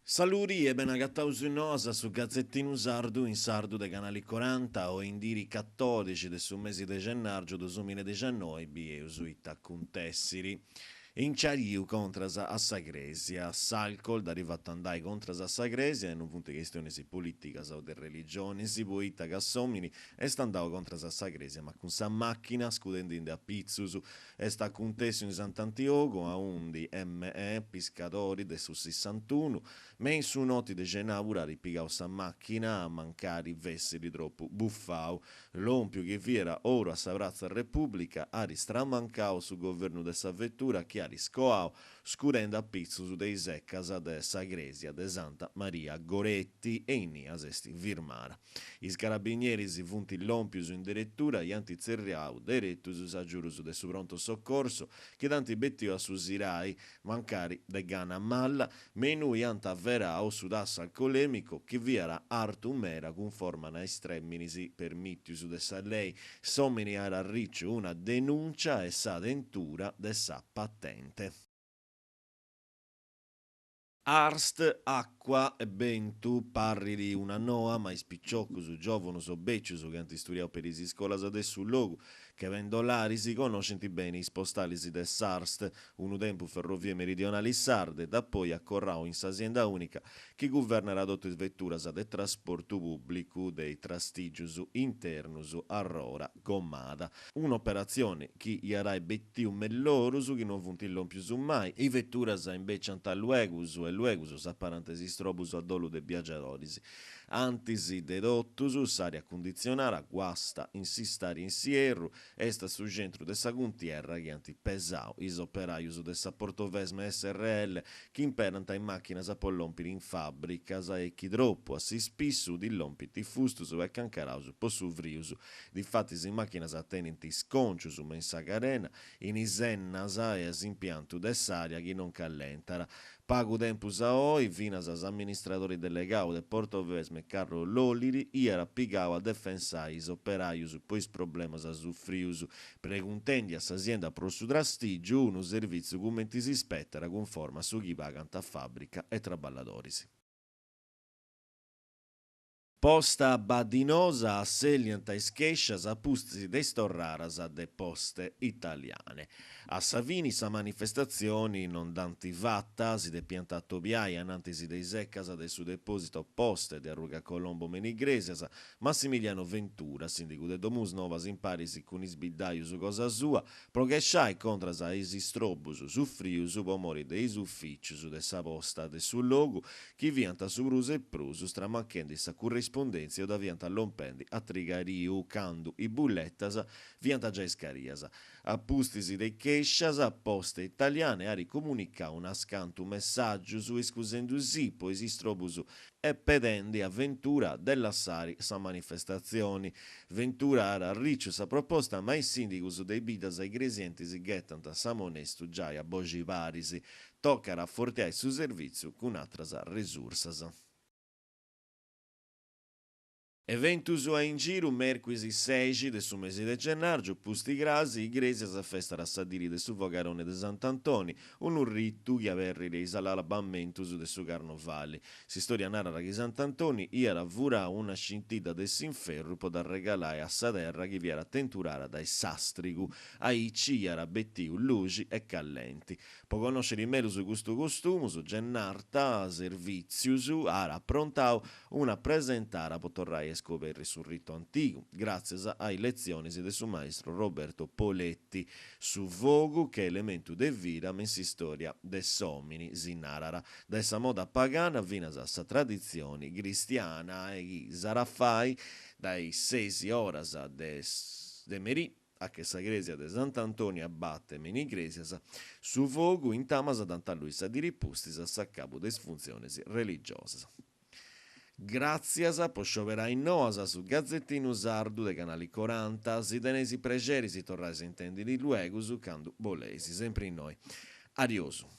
Saluri e ben agattau su nosa su Gazzettino Sardu in sardu de canali 40 o in diri 14 de su mesi de gennaggio 2019 e usuita contessiri. In Ciariu contras a Sagresia, Salcol d'arrivato andai contras a Sagresia e non punte questioni politica o de religione, si boita gassomini e standau contras a Sagresia, ma con sa macchina scudendo in da pizzus e sta contessi in Sant'Antiogo a undi ME piscatori de su 61 men su noti de genaura ripigau sa macchina a mancari vessili troppo buffau, l'ompiu che viera ora sa razza Repubblica a ristramancau su governo de sa vettura che a riscoau scurendo a pizzo su dei seccas de Sagresia de Santa Maria Goretti e Inias esti Virmara. Is carabinieri si vunti l'ompiu su in direttura gli antizerriau direttus sa giurus de su pronto soccorso che danti bettiu a su sirai mancari de gana malla menu ianta verau su dassa alcolemico che viera artu mera conformana estreminisi per mittius de sa lei somini ara riccio una denuncia e sa dentura de sa patente. Arst, acqua e bentu, parri di una noa, ma ispicciocco su giovano so becciu su che antisturiau per isi scolas adesso logo, che vendolari si conoscenti bene i spostalisi de Sarst, un tempo ferrovie meridionali sarde, da poi accorrau in s'azienda unica, che governerà dotto vetturas de trasporto pubblico dei trastigius internus arrora gommada. Un'operazione che iarai bettiu mellorus che non vuntillon più su mai, i vetturas invece antalluegus e luegus apparentesi strobus a dolu de viaggiadoris. Antisi dedottus, s'aria condizionata, guasta, insistare in sierru, esta su centro de sa guntierra che anti pesau, is operaius de sa Portovesme SRL, che imperanta in macchinas a pollompiri in fabbricas e chi troppo, assi spissu di lompiti fustus e cancarausu possuvrius. Difatti in macchinas attenenti sconcius ma in sagarena, in isennas e as impiantu dess'aria che non callentara. Pagu tempus a oi, vinas as amministratori delegau de Portovesme Carlo Loliri, iera pigau a defensai is operaius pois problemas a suffrius, preguntendi a s'azienda pro su drastigiu unu serviziu cumenti si spettera conforma su chi pagant a fabbrica e traballadoris. Posta badinosa a selianta ischescias a pustisi de storraras a de poste italiane. A Savini sa manifestazioni non danti vatta, si de piantato biai anantisi dei seccas de su deposito poste de Arruga Colombo Menigresias, Massimiliano Ventura, sindico de Domus Novas in Parisi con isbiddaiu su cosa sua, progesciai contras a isi strobus su frius su pomori de is ufficius de sa posta de su logu, chi vianta su brus e prus, stramacchendi sa corrispondenza da vianta lompendi a trigariu, candu, i bullettas, vianta già iscarias. A pustisi dei chescias, a poste italiane, a ricomunicare un ascanto messaggio su escusendo si, poesi strobus e pedendi a Ventura della Sari sa manifestazioni. Ventura ara riccio sa proposta, ma i sindicus dei bidas ai gresienti ghettant a samonestu già a bogivarisi, tocca raffortiare su servizio con atras resursas. Eventus a in giro merquisi 6 de su mese de gennaggio, pusti grasi, igresias a festa rassadiri de su vogarone de Sant'Antoni, un rittu che averri reisa l'alabammentus de su carnovali. Si storia narra che Sant'Antoni iera vura una scintida de s'inferru po da regalare a sa terra che vi era tenturara dai sastrigu, aici iera bettiu luci e callenti. Po conoscere meglio su questo costume, su gennarta, servizius, ara approntau una presentara po torrai scoperri sul rito antico, grazie ai lezioni del suo maestro Roberto Poletti su Vogu che elemento de vira mensi storia de somini sinarara. Da essa moda pagana vinas a sa tradizioni cristiana e sarafai dai 6 horas de meri a che sa igreja de Sant'Antonio abbatte meni igresias su Vogu in tamas ad Antaluisa di ripustis a sa capo des funziones religiosas. Grazie po scioperai in noasa su Gazzettino Sardu de canali 40, si tenesi pregeri si torrasi intendi di luego su candu bolesi, sempre in noi. Adioso.